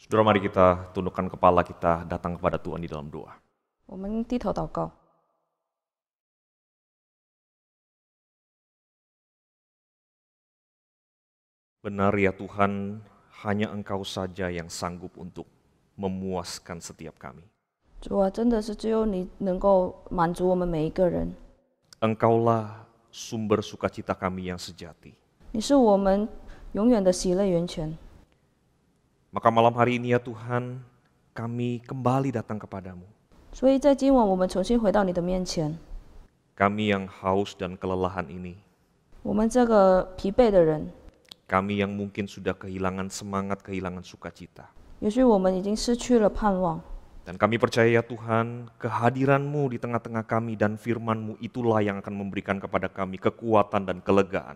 Saudara, mari kita tundukkan kepala kita datang kepada Tuhan di dalam doa. 我们低头祷告。 Benar ya Tuhan, hanya Engkau saja yang sanggup untuk memuaskan setiap kami. 主啊，真的是只有你能够满足我们每一个人。 Engkaulah sumber sukacita kami yang sejati. 你是我们永远的喜乐源泉。 Maka malam hari ini ya Tuhan, kami kembali datang kepadamu. 所以在今晚，我们重新回到你的面前。 Kami yang haus dan kelelahan ini, 我们这个疲惫的人， kami yang mungkin sudah kehilangan semangat, kehilangan sukacita. 也许我们已经失去了盼望。 Dan kami percaya ya Tuhan, kehadiran-Mu di tengah-tengah kami dan firman-Mu itulah yang akan memberikan kepada kami kekuatan dan kelegaan.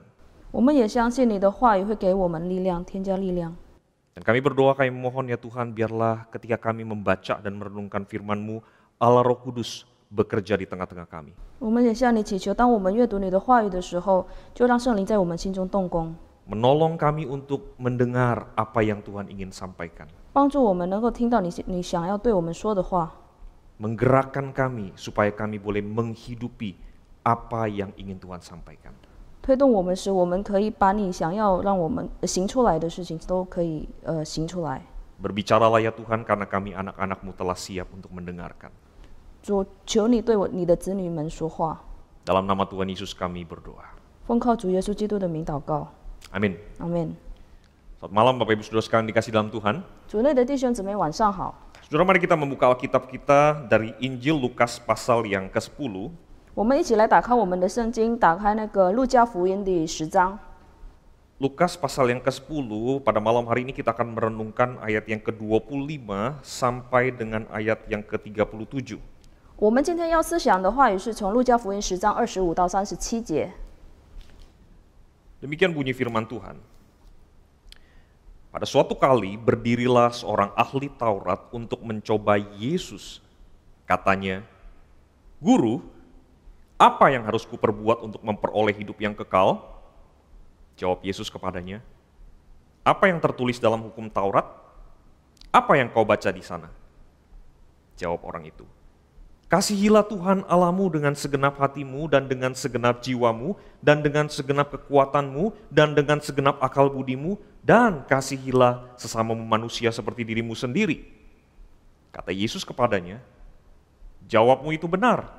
我们也相信你的话语会给我们力量，添加力量。 Dan kami berdoa, kami mohon ya Tuhan, biarlah ketika kami membaca dan merenungkan firman-Mu, Allah Roh Kudus bekerja di tengah-tengah kami. 我们也向你祈求，当我们阅读你的话语的时候，就让圣灵在我们心中动工， Menolong kami untuk mendengar apa yang Tuhan ingin sampaikan. 帮助我们能够听到你想要对我们说的话， Menggerakkan kami supaya kami boleh menghidupi apa yang ingin Tuhan sampaikan. 推动我们，使我们可以把你想要让我们行出来的事情都可以行出来。 Berbicaralah ya Tuhan, karena kami anak-anak-Mu telah siap untuk mendengarkan. 主，求你对你的子女们说话， Dalam nama Tuhan Yesus kami berdoa. 奉靠主耶稣基督的名祷告， Amin. 阿门。 Selamat malam Bapak Ibu Saudara sekalian dikasih dalam Tuhan. 主内的弟兄姊妹，晚上好。 Saudara, mari kita membuka Alkitab kita dari Injil Lukas pasal yang ke-10. 我们一起来打开我们的圣经，打开那个路加福音第10章。 Lukas pasal yang ke-10, pada malam hari ini kita akan merenungkan ayat yang ke-25 sampai dengan ayat yang ke-37. 我们今天要思想的话语是从路加福音10章25到37节。 Demikian bunyi firman Tuhan. Pada suatu kali berdirilah seorang ahli Taurat untuk mencoba Yesus. Katanya, "Guru, apa yang harus kuperbuat untuk memperoleh hidup yang kekal?" Jawab Yesus kepadanya, "Apa yang tertulis dalam hukum Taurat? Apa yang kau baca di sana?" Jawab orang itu, "Kasihilah Tuhan Allahmu dengan segenap hatimu dan dengan segenap jiwamu dan dengan segenap kekuatanmu dan dengan segenap akal budimu dan kasihilah sesamamu manusia seperti dirimu sendiri." Kata Yesus kepadanya, "Jawabmu itu benar,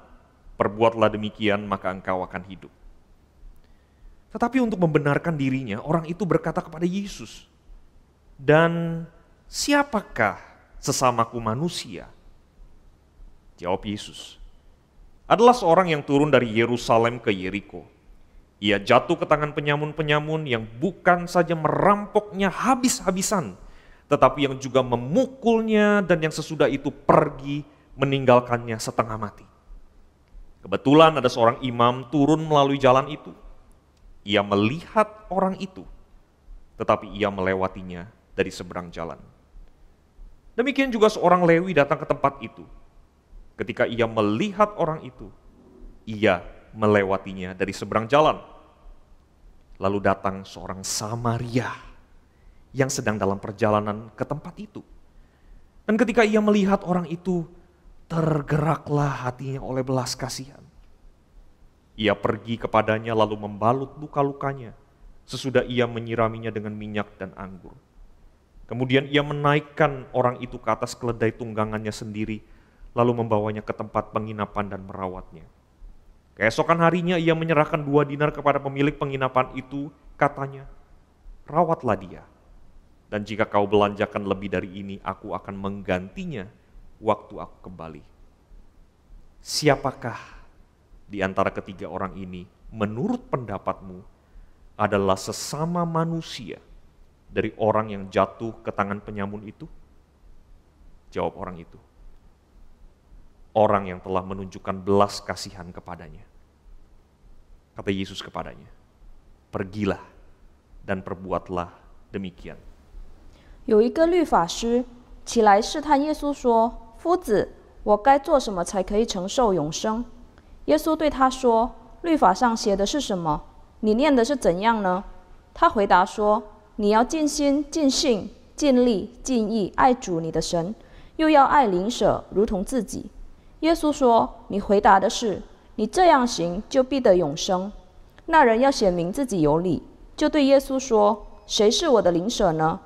perbuatlah demikian maka engkau akan hidup." Tetapi untuk membenarkan dirinya, orang itu berkata kepada Yesus, "Dan siapakah sesamaku manusia?" Jawab Yesus, "Adalah seorang yang turun dari Yerusalem ke Yeriko. Ia jatuh ke tangan penyamun-penyamun yang bukan saja merampoknya habis-habisan, tetapi yang juga memukulnya dan yang sesudah itu pergi meninggalkannya setengah mati. Kebetulan ada seorang imam turun melalui jalan itu. Ia melihat orang itu, tetapi ia melewatinya dari seberang jalan. Demikian juga seorang Lewi datang ke tempat itu. Ketika ia melihat orang itu, ia melewatinya dari seberang jalan. Lalu datang seorang Samaria yang sedang dalam perjalanan ke tempat itu. Dan ketika ia melihat orang itu, tergeraklah hatinya oleh belas kasihan. Ia pergi kepadanya lalu membalut luka-lukanya, sesudah ia menyiraminya dengan minyak dan anggur. Kemudian ia menaikkan orang itu ke atas keledai tunggangannya sendiri, lalu membawanya ke tempat penginapan dan merawatnya. Keesokan harinya ia menyerahkan 2 dinar kepada pemilik penginapan itu, katanya, "Rawatlah dia, dan jika kau belanjakan lebih dari ini, aku akan menggantinya waktu aku kembali." Siapakah di antara ketiga orang ini menurut pendapatmu adalah sesama manusia dari orang yang jatuh ke tangan penyamun itu? Jawab orang itu, "Orang yang telah menunjukkan belas kasihan kepadanya." Kata Yesus kepadanya, "Pergilah dan perbuatlah demikian." 有一个律法师起来试探耶稣说：“夫子，我该做什么才可以承受永生？”耶稣对他说：“律法上写的是什么？你念的是怎样呢？”他回答说：“你要尽心、尽性、尽力、尽意爱主你的神，又要爱邻舍如同自己。耶稣说：“你回答的是，你这样行就必得永生。”那人要显明自己有理，就对耶稣说：“谁是我的邻舍呢？”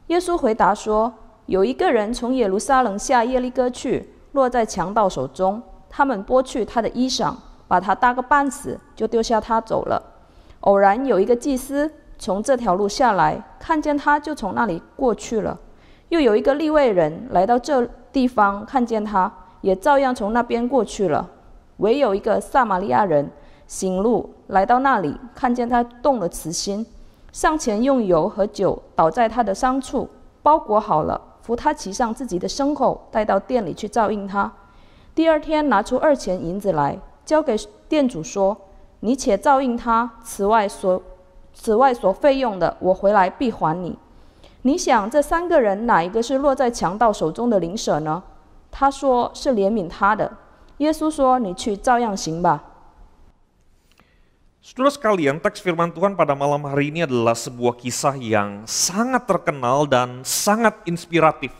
耶稣回答说：“有一个人从耶路撒冷下耶利哥去，落在强盗手中，他们剥去他的衣裳，把他打个半死，就丢下他走了。偶然有一个祭司从这条路下来，看见他，就从那里过去了。又有一个利未人来到这地方，看见他，也照样从那边过去了。唯有一个撒玛利亚人行路来到那里，看见他，动了慈心，上前用油和酒倒在他的伤处，包裹好了，扶他骑上自己的牲口，带到店里去照应他。第二天拿出2钱银子来，交给店主说：“你且照应他，此外所费用的，我回来必还你。”你想这3个人哪一个是落在强盗手中的邻舍呢？他说是怜悯他的。耶稣说：“你去照样行吧。” Saudara sekalian, teks firman Tuhan pada malam hari ini adalah sebuah kisah yang sangat terkenal dan sangat inspiratif.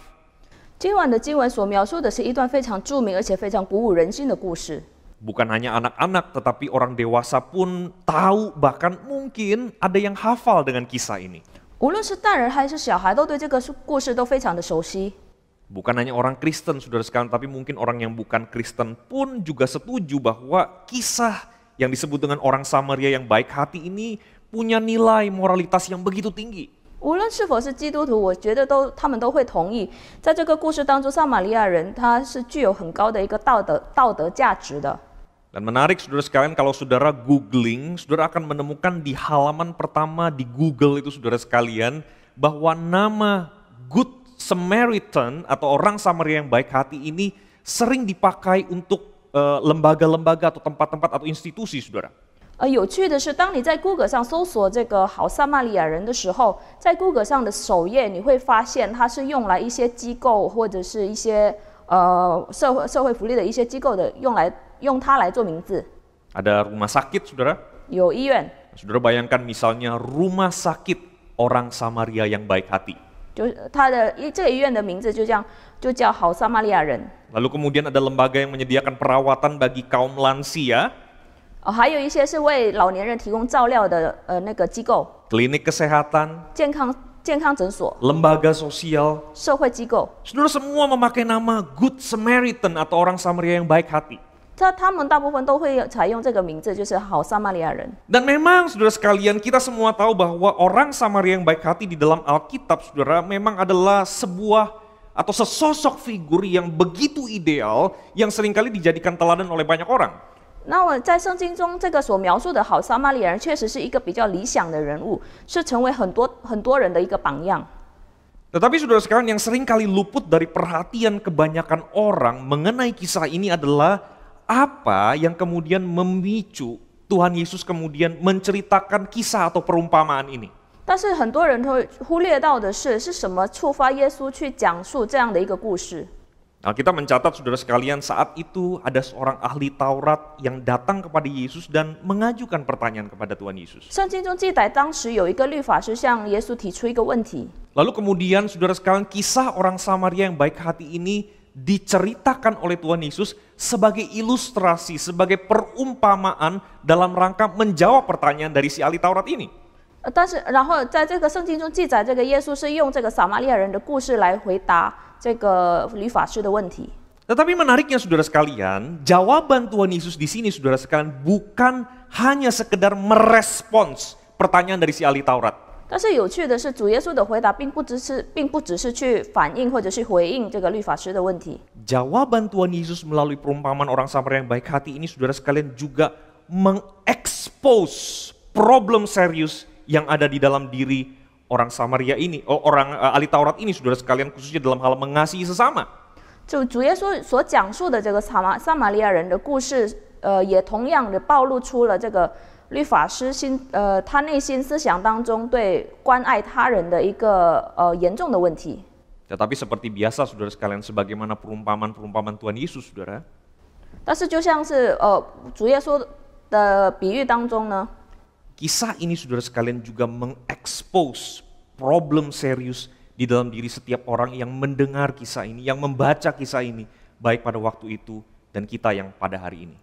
今晚的经文所描述的是一段非常著名而且非常鼓舞人心的故事。Bukan hanya anak-anak, tetapi orang dewasa pun tahu, bahkan mungkin ada yang hafal dengan kisah ini. 无论是大人还是小孩，都对这个故事都非常的熟悉。Bukan hanya orang Kristen, saudara sekalian, tapi mungkin orang yang bukan Kristen pun juga setuju bahwa kisah yang disebut dengan orang Samaria yang baik hati ini punya nilai moralitas yang begitu tinggi. 无论是否是基督徒，我觉得他们都会同意，在这个故事当中，撒玛利亚人他是具有很高的一个道德价值的。Dan menarik saudara sekalian, kalau saudara googling, saudara akan menemukan di halaman pertama di Google itu saudara sekalian, bahwa nama Good Samaritan atau orang Samaria yang baik hati ini sering dipakai untuk lembaga-lembaga atau tempat-tempat atau institusi, saudara. 有趣的是，当你在 Google 上搜索这个好撒玛利亚人的时候，在 Google 上的首页你会发现，它是用来一些机构或者是一些社会福利的一些机构的用它来做名字。Ada rumah sakit, saudara. 有医院。Saudara bayangkan misalnya rumah sakit orang Samaria yang baik hati. 就是它的这个医院的名字就叫好撒玛利亚人。Lalu kemudian ada lembaga yang menyediakan perawatan bagi kaum lansia. 还有一些是为老年人提供照料的那个机构。Klinik kesehatan. 健康诊所。Lembaga sosial. 社会机构。Saudara semua memakai nama Good Samaritan atau orang Samaria yang baik hati. 他们大部分都会采用这个名字，就是好撒玛利亚人。 Dan memang saudara sekalian, kita semua tahu bahwa orang Samaria yang baik hati di dalam Alkitab, saudara, memang adalah sebuah atau sesosok figur yang begitu ideal yang seringkali dijadikan teladan oleh banyak orang. 那我在圣经中这个所描述的好撒玛利亚人，确实是一个比较理想的人物，是成为很多人的一个榜样。 Tetapi saudara sekalian, yang seringkali luput dari perhatian kebanyakan orang mengenai kisah ini adalah apa yang kemudian memicu Tuhan Yesus kemudian menceritakan kisah atau perumpamaan ini. 但是很多人会忽略到的是什么触发耶稣去讲述这样的一个故事。 Nah, kita mencatat saudara sekalian, saat itu ada seorang ahli Taurat yang datang kepada Yesus dan mengajukan pertanyaan kepada Tuhan Yesus. 圣经中记载，当时有一个律法师向耶稣提出一个问题。 Lalu kemudian saudara sekalian, kisah orang Samaria yang baik hati ini diceritakan oleh Tuhan Yesus sebagai ilustrasi, sebagai perumpamaan dalam rangka menjawab pertanyaan dari si ahli Taurat ini. 但是，然后在这个圣经中记载，这个耶稣是用这个撒玛利亚人的故事来回答这个律法师的问题。 Tetapi menariknya saudara sekalian, jawaban Tuhan Yesus di sini saudara sekalian bukan hanya sekedar merespons pertanyaan dari si ahli Taurat. 但是有趣的是，主耶稣的回答并不只是去反映或者是回应这个律法师的问题。 Jawaban Tuhan Yesus melalui perumpamaan orang Samaria yang baik hati ini saudara sekalian juga mengekspos problem serius yang ada di dalam diri orang Samaria ini, orang ahli Taurat ini saudara sekalian, khususnya dalam hal mengasihi sesama. 主耶稣所讲述的这个撒玛利亚人的故事，也同样的暴露出了这个律法师他内心思想当中对关爱他人的一个严重的问题。 Tetapi seperti biasa saudara sekalian, sebagaimana perumpamaan Tuhan Yesus saudara. 但是就像是主耶稣的比喻当中呢， Kisah ini saudara sekalian juga mengekspos problem serius di dalam diri setiap orang yang mendengar kisah ini, yang membaca kisah ini, baik pada waktu itu dan kita yang pada hari ini.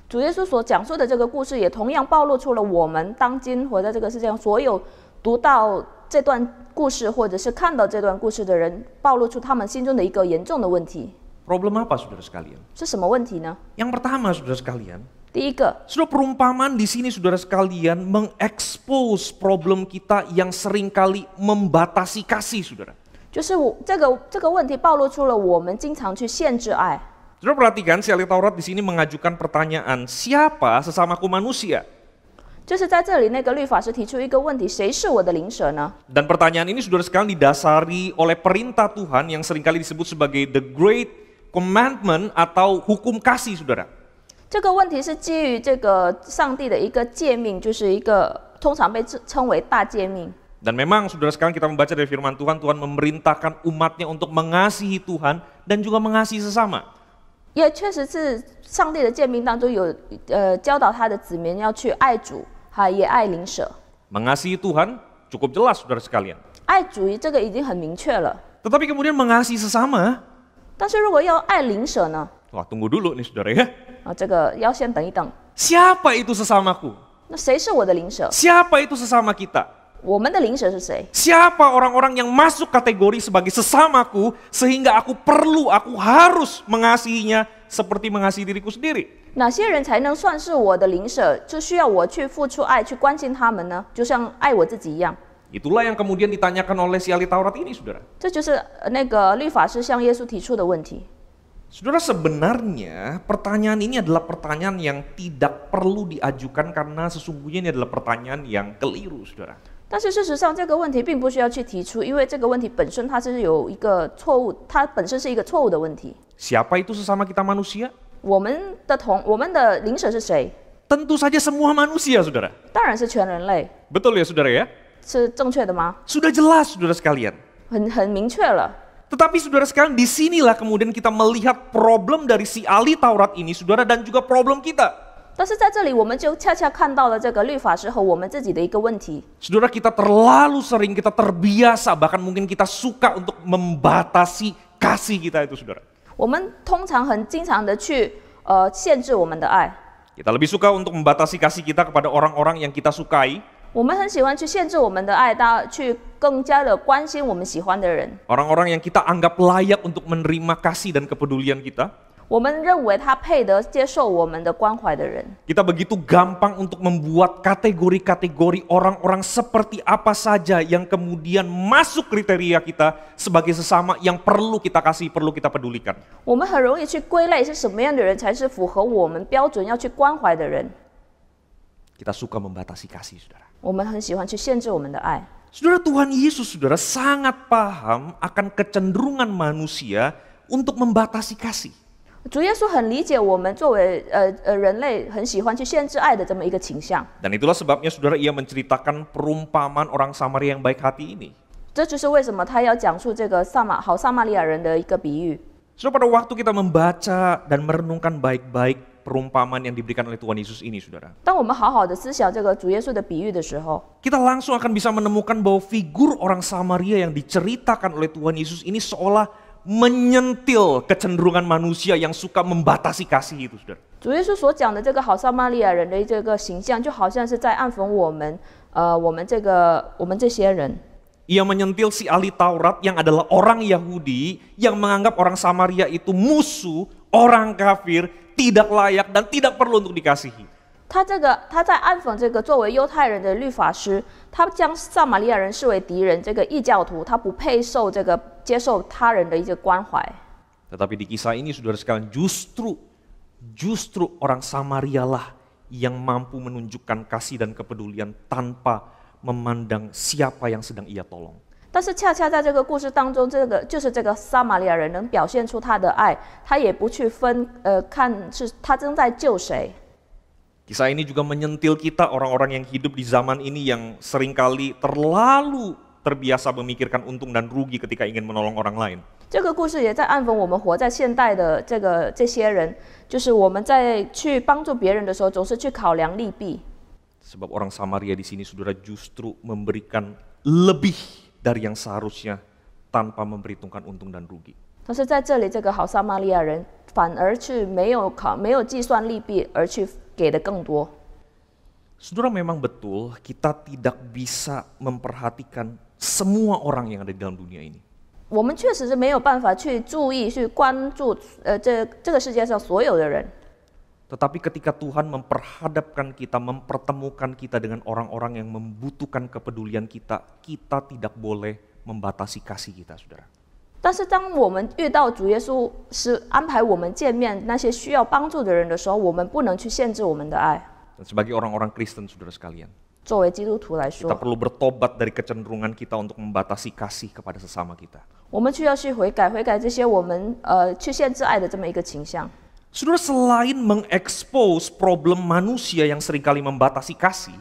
主耶稣所讲述的这个故事，也同样暴露出了我们当今活在这个世界上所有读到这段故事或者是看到这段故事的人，暴露出他们心中的一个严重的问题。 Problem apa saudara sekalian? 是什么问题呢？ Yang pertama saudara sekalian, 第一个， sudah perumpamaan di sini saudara sekalian mengekspos problem kita yang seringkali membatasi kasih saudara. 就是这个问题暴露出了我们经常去限制爱。 Saudara perhatikan, si ahli Taurat di sini mengajukan pertanyaan, siapa sesamaku manusia? 就是在这里，那个律法师提出一个问题：谁是我的邻舍呢？ Dan pertanyaan ini saudara sekalian didasari oleh perintah Tuhan yang seringkali disebut sebagai the great commandment atau hukum kasih saudara. 这个问题是基于这个上帝的一个诫命，就是一个通常被称为大诫命。 Dan memang saudara sekalian kita membaca dari firman Tuhan, Tuhan memerintahkan umatnya untuk mengasihi Tuhan dan juga mengasihi sesama. 也确实是上帝的诫命当中有教导他的子民要去爱主，也爱邻舍。 Mengasihi Tuhan cukup jelas saudara sekalian. 爱主这个已经很明确了， Tetapi kemudian mengasihi sesama, 但是如果要爱邻舍呢？ wah tunggu dulu nih saudara ya. 这个要先等一等。 Siapa itu sesamaku? 那谁是我的邻舍？ Siapa itu sesama kita? 我们的邻舍是谁？ Siapa orang-orang yang masuk kategori sebagai sesamaku sehingga aku harus mengasihinya seperti mengasihi diriku sendiri? 哪些人才能算是我的邻舍？就需要我去付出爱，去关心他们呢？就像爱我自己一样。 Itulah yang kemudian ditanyakan oleh si ahli Taurat ini, saudara. 这就是那个律法师向耶稣提出的问题。 Saudara, sebenarnya pertanyaan ini adalah pertanyaan yang tidak perlu diajukan karena sesungguhnya ini adalah pertanyaan yang keliru, saudara. 但是事实上，这个问题并不需要去提出，因为这个问题本身它是有一个错误，它本身是一个错误的问题。 Siapa itu sesama kita manusia? 我们的邻舍是谁？ Tentu saja semua manusia, saudara. 当然是全人类， Betul ya, saudara ya? 是正确的吗？ Sudah jelas, saudara sekalian. 很明确了。 Tetapi saudara sekalian, disinilah kemudian kita melihat problem dari si ahli Taurat ini, saudara, dan juga problem kita. 但是在这里，我们就恰恰看到了这个律法师和我们自己的一个问题。 Saudara, kita terlalu sering, kita terbiasa, bahkan mungkin kita suka untuk membatasi kasih kita itu, saudara. 我们通常很经常的去限制我们的爱， Kita lebih suka untuk membatasi kasih kita kepada orang-orang yang kita sukai, 我们很喜欢去限制我们的爱，去更加的关心我们喜欢的人。 orang-orang yang kita anggap layak untuk menerima kasih dan kepedulian kita. 我们认为他配得接受我们的关怀的人。 Kita begitu gampang untuk membuat kategori-kategori orang-orang seperti apa saja yang kemudian masuk kriteria kita sebagai sesama yang perlu kita kasih, perlu kita pedulikan. 我们很容易去归类是什么样的人才是符合我们标准要去关怀的人。 Kita suka membatasi kasih, saudara. 我们很喜欢去限制我们的爱。 Saudara, Tuhan Yesus, saudara, sangat paham akan kecenderungan manusia untuk membatasi kasih. 主耶稣很理解我们作为人类很喜欢去限制爱的这么一个倾向。 Dan itulah sebabnya, saudara, ia menceritakan perumpamaan orang Samaria yang baik hati ini. 这就是为什么他要讲述这个好撒玛利亚人的一个比喻。 Saudara, pada waktu kita membaca dan merenungkan baik-baik perumpamaan yang diberikan oleh Tuhan Yesus ini, saudara, 当我们好好的思想这个主耶稣的比喻的时候， kita langsung akan bisa menemukan bahwa figur orang Samaria yang diceritakan oleh Tuhan Yesus ini seolah menyentil kecenderungan manusia yang suka membatasi kasih itu, saudara. 主耶稣所讲的这个好撒玛利亚人的这个形象，就好像是在暗讽我们这些人。 Ia menyentil si ahli Taurat yang adalah orang Yahudi yang menganggap orang Samaria itu musuh, orang kafir, tidak layak dan tidak perlu untuk dikasihi. 他在暗讽这个作为犹太人的律法师，他将撒玛利亚人视为敌人，这个异教徒，他不配受这个接受他人的一个关怀。 Tetapi di kisah ini, saudara sekalian, justru orang Samaria lah yang mampu menunjukkan kasih dan kepedulian tanpa memandang siapa yang sedang ia tolong. 但是恰恰在这个故事当中，就是这个撒玛利亚人能表现出他的爱，他也不去看是他正在救谁。 Kisah ini juga menyentil kita orang-orang yang hidup di zaman ini yang seringkali terlalu terbiasa memikirkan untung dan rugi ketika ingin menolong orang lain. 这个故事也在暗讽我们活在现代的这些人，就是我们在去帮助别人的时候，总是去考量利弊。 Sebab orang Samaria di sini, saudara, justru memberikan lebih dari yang seharusnya tanpa memperhitungkan untung dan rugi. 但是在这里，这个好撒玛利亚人反而是没有计算利弊，而去给的更多。 Saudara, memang betul kita tidak bisa memperhatikan semua orang yang ada di dalam dunia ini. 我们确实是没有办法去注意、去关注这个世界上所有的人。 Tetapi ketika Tuhan memperhadapkan kita, mempertemukan kita dengan orang-orang yang membutuhkan kepedulian kita, kita tidak boleh membatasi kasih kita, saudara. 但是当我们遇到主耶稣是安排我们见面那些需要帮助的人的时候，我们不能去限制我们的爱。 Dan sebagai orang-orang Kristen, saudara sekalian, 作为基督徒来 kita 说， perlu bertobat dari kecenderungan kita untuk membatasi kasih kepada sesama kita. 我们需要去悔改这些我们去限制爱的这么一个倾向。 Saudara, selain mengekspos problem manusia yang seringkali membatasi kasih,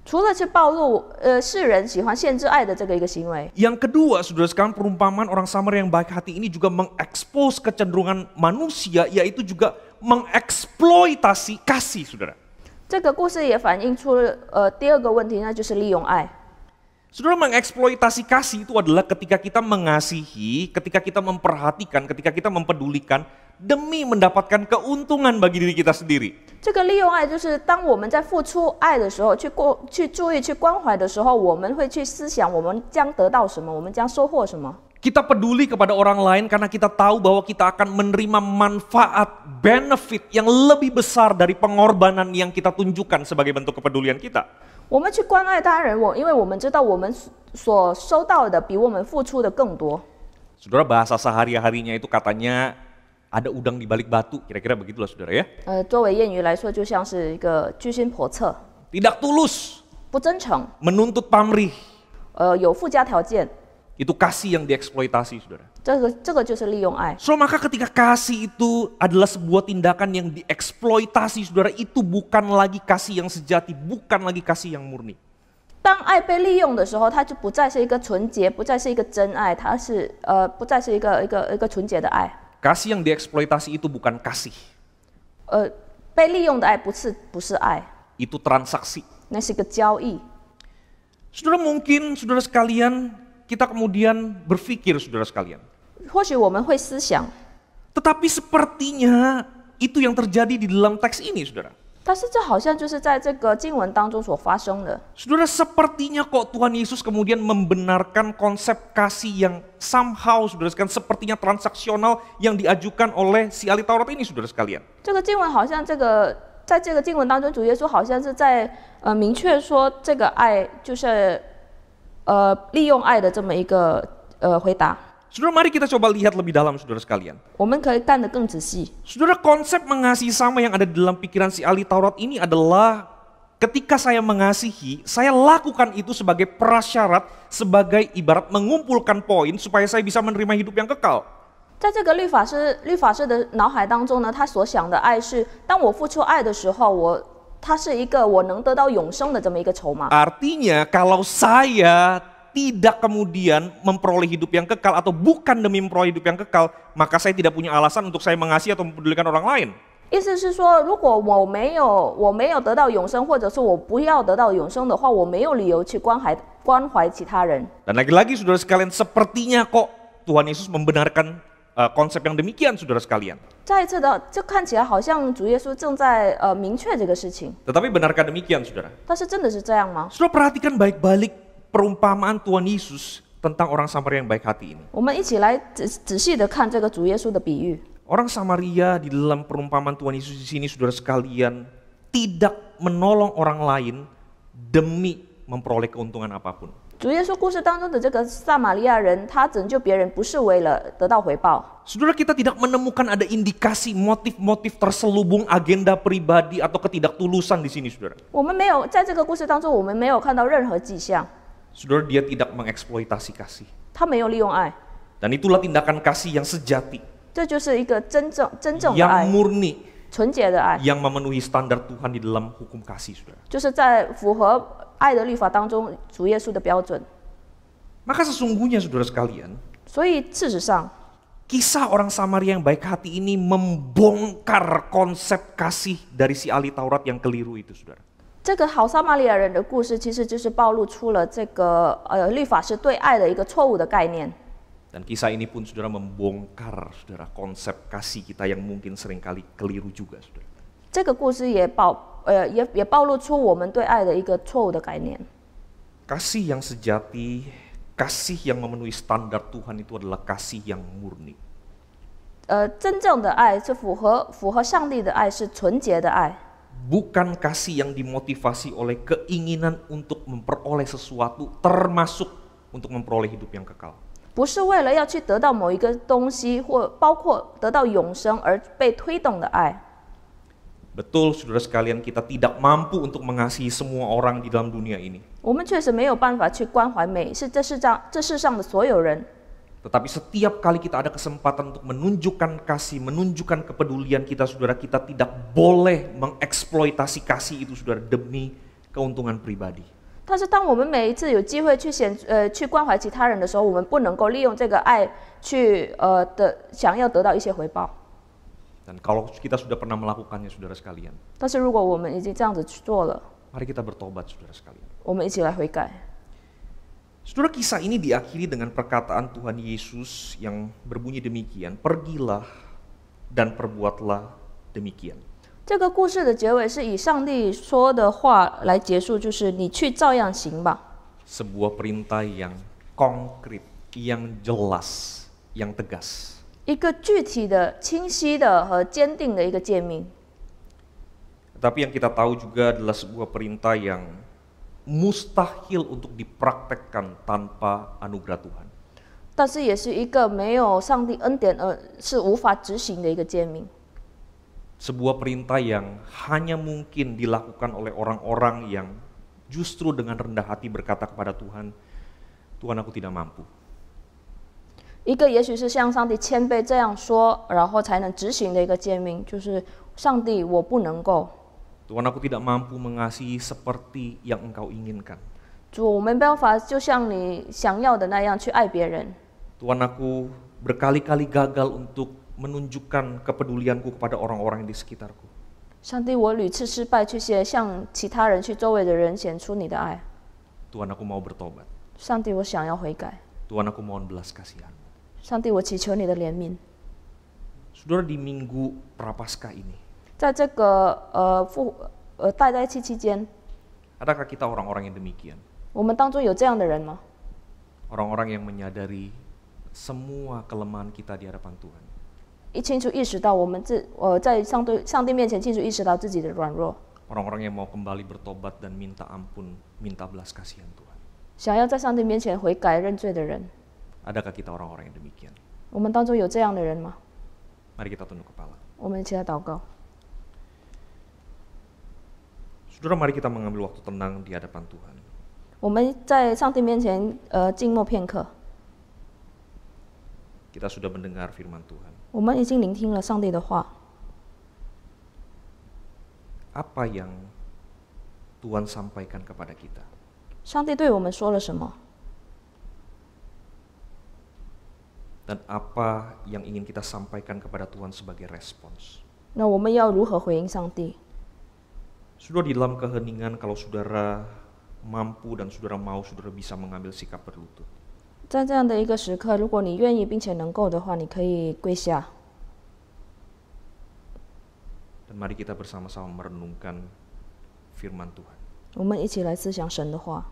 除了去暴露世人喜欢限制爱的这个一个行为， yang kedua, saudara sekalian, perumpamaan orang Samaria yang baik hati ini juga mengekspos kecenderungan manusia, yaitu juga mengeksploitasi kasih, saudara. 这个故事也反映出第二个问题，那就是利用爱。 Saudara, mengeksploitasi kasih itu adalah ketika kita mengasihi, ketika kita memperhatikan, ketika kita mempedulikan demi mendapatkan keuntungan bagi diri kita sendiri. 这个利用爱就是当我们在付出爱的时候，去注意、去关怀的时候，我们会去思想我们将得到什么，我们将收获什么。 Kita peduli kepada orang lain karena kita tahu bahwa kita akan menerima manfaat, benefit yang lebih besar dari pengorbanan yang kita tunjukkan sebagai bentuk kepedulian kita. 我们去关爱他人，因为我们知道我们所收到的比我们付出的更多。 Saudara, bahasa sehari-harinya itu katanya ada udang di balik batu, kira-kira begitulah saudara ya. 作为谚语来说，就像是一个居心叵测、 Tidak tulus, 不真诚， menuntut pamrih, 有附加条件， itu kasih yang dieksploitasi, saudara. 这个就是利用爱。 So, maka ketika kasih itu adalah sebuah tindakan yang dieksploitasi, saudara, itu bukan lagi kasih yang sejati, bukan lagi kasih yang murni. 当爱被利用的时候，它就不再是一个纯洁，不再是一个真爱，它是不再是一个纯洁的爱。 Kasih yang dieksploitasi itu bukan kasih, 被利用的爱不是爱， itu transaksi. 那是一个交易。 Saudara, mungkin saudara sekalian, kita kemudian berpikir, saudara sekalian, 或许我们会思想， tetapi sepertinya itu yang terjadi di dalam teks ini, saudara. 但是这好像就是在这个经文当中所发生的。 Saudara, sepertinya kok Tuhan Yesus kemudian membenarkan konsep kasih yang somehow, saudara sekalian, sepertinya transaksional yang diajukan oleh si ahli Taurat ini, saudara sekalian. 这个经文好像在这个经文当中，主耶稣好像是在明确说这个爱就是利用爱的这么一个回答。 Saudara, mari kita coba lihat lebih dalam, saudara sekalian. 我们可以看得更仔细。 Saudara, konsep mengasihi sama yang ada di dalam pikiran si ahli Taurat ini adalah ketika saya mengasihi, saya lakukan itu sebagai prasyarat, sebagai ibarat mengumpulkan poin supaya saya bisa menerima hidup yang kekal. 在这个律法师的脑海当中呢，他所想的爱是，当我付出爱的时候，它是一个我能得到永生的这么一个筹码。 Artinya kalau saya tidak kemudian memperoleh hidup yang kekal atau bukan demi memperoleh hidup yang kekal, maka saya tidak punya alasan untuk saya mengasihi atau mempedulikan orang lain. 意思是说，如果我没有得到永生，或者是我不要得到永生的话，我没有理由去关怀其他人。 Dan lagi-lagi, saudara sekalian, sepertinya kok Tuhan Yesus membenarkan konsep yang demikian, saudara sekalian. 再一次的，这看起来好像主耶稣正在明确这个事情， Tetapi benarkah demikian, saudara? 但是真的是这样吗？ Saudara, perhatikan baik-baik perumpamaan Tuhan Yesus tentang orang Samaria yang baik hati ini. 我们一起来仔细的看这个主耶稣的比喻。 Orang Samaria di dalam perumpamaan Tuhan Yesus di sini, saudara sekalian, tidak menolong orang lain demi memperoleh keuntungan apapun. 主耶稣故事当中的这个撒玛利亚人，他拯救别人不是为了得到回报。 Saudara, kita tidak menemukan ada indikasi motif-motif terselubung agenda pribadi atau ketidaktulusan di sini, saudara. 我们没有在这个故事当中，我们没有看到任何迹象， Saudara, dia tidak mengeksploitasi kasih. 他没有利用爱， Dan itulah tindakan kasih yang sejati, 这就是一个真正的 yang 爱， murni, 纯洁的爱， yang memenuhi standar Tuhan di dalam hukum kasih, saudara. 就是在符合爱的律法当中主耶稣的标准。 Maka sesungguhnya, saudara sekalian, 所以事实上， kisah orang Samaria yang baik hati ini membongkar konsep kasih dari si ahli Taurat yang keliru itu, saudara. 这个好撒玛利亚人的故事，其实就是暴露出了这个律法师对爱的一个错误的概念。Dan kisah ini pun saudara membongkar saudara konsep kasih kita yang mungkin seringkali keliru juga saudara. 这个故事也暴露出我们对爱的一个错误的概念。 Kasih yang sejati, kasih yang memenuhi standar Tuhan itu adalah kasih yang murni. 真正的爱是符合上帝的爱，是纯洁的爱， Bukan kasih yang dimotivasi oleh keinginan untuk memperoleh sesuatu, termasuk untuk memperoleh hidup yang kekal. 不是为了要去得到某一个东西，或包括得到永生而被推动的爱。 Betul saudara sekalian, kita tidak mampu untuk mengasihi semua orang di dalam dunia ini. 我们确实没有办法去关怀这世上的所有人， Tetapi setiap kali kita ada kesempatan untuk menunjukkan kasih, menunjukkan kepedulian kita saudara, kita tidak boleh mengeksploitasi kasih itu saudara demi keuntungan pribadi. 但是当我们每一次有机会去关怀其他人的时候，我们不能够利用这个爱去想要得到一些回报。 Dan kalau kita sudah pernah melakukannya saudara sekalian, 但是如果我们已经这样子去做了， mari kita bertobat saudara sekalian. 我们一起来悔改。 Saudara, kisah ini diakhiri dengan perkataan Tuhan Yesus yang berbunyi demikian, pergilah dan perbuatlah demikian. 这个故事的结尾是以上帝说的话来结束，就是你去照样行吧。 Sebuah perintah yang konkret, yang jelas, yang tegas. 一个具体的、清晰的和坚定的一个诫命。 Tapi yang kita tahu juga adalah sebuah perintah yang mustahil untuk dipraktekkan tanpa anugerah Tuhan. 但是也是一个没有上帝恩典是无法执行的一个诫命。 Sebuah perintah yang hanya mungkin dilakukan oleh orang-orang yang justru dengan rendah hati berkata kepada Tuhan, Tuhan aku tidak mampu. 一个也许是向上帝谦卑这样说，然后才能执行的一个诫命，就是上帝，我不能够。 Tuhan aku tidak mampu mengasihi seperti yang engkau inginkan. 主，我没办法就像你想要的那样去爱别人。 Tuhan aku berkali-kali gagal untuk menunjukkan kepedulianku kepada orang-orang di sekitarku. 上帝，我屡次失败去向其他人、去周围的人显出你的爱。 Tuhan aku mau bertobat. 上帝，我想要悔改。 Tuhan aku mohon belas kasihan. 上帝，我祈求你的怜悯。 Saudara, di minggu Prapaskah ini, 在这个大灾期期间， adakah kita orang-orang yang demikian? 我们当中有这样的人吗？ Orang-orang yang menyadari semua kelemahan kita di hadapan Tuhan. 清楚意识到我们在上帝面前清楚意识到自己的软弱， Orang-orang yang mau kembali bertobat dan minta ampun, minta belas kasihan Tuhan. 想要在上帝面前悔改认罪的人， Adakah kita orang-orang yang demikian? 我们当中有这样的人吗？ Mari kita tunduk kepala. 我们一起来祷告。 Saudara, mari kita mengambil waktu tenang di hadapan Tuhan. 我们在上帝面前静默片刻。 Kita sudah mendengar firman Tuhan. 我们已经聆听了上帝的话。 Apa yang Tuhan sampaikan kepada kita? 上帝对我们说了什么？ Dan apa yang ingin kita sampaikan kepada Tuhan sebagai respons? 那我们要如何回应上帝？ Sudah di dalam keheningan, kalau saudara mampu dan saudara mau, saudara bisa mengambil sikap berlutut. 在这样的一个时刻，如果你愿意并且能够的话，你可以跪下。 Dan mari kita bersama-sama merenungkan firman Tuhan. 我们一起来思想神的话。